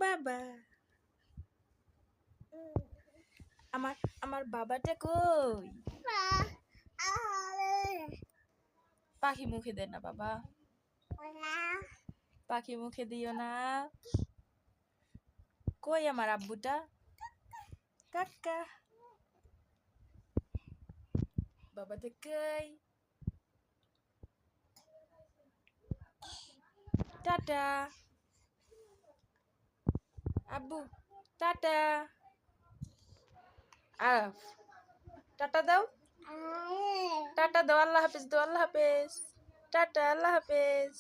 বাবা আমার আমার বাবাটা কই? পাখি মুখে দে না বাবা, পাখি মুখে দিও না। কই আমার আব্বুটা? কাকা বাবাটা কই? টাটা আব্বু, টাটা। আফ টাটা দাও, টাটা দাও, আল্লাহ হাফেজ দাও, আল্লাহ হাফেজ, টাটা, আল্লাহ হাফেজ।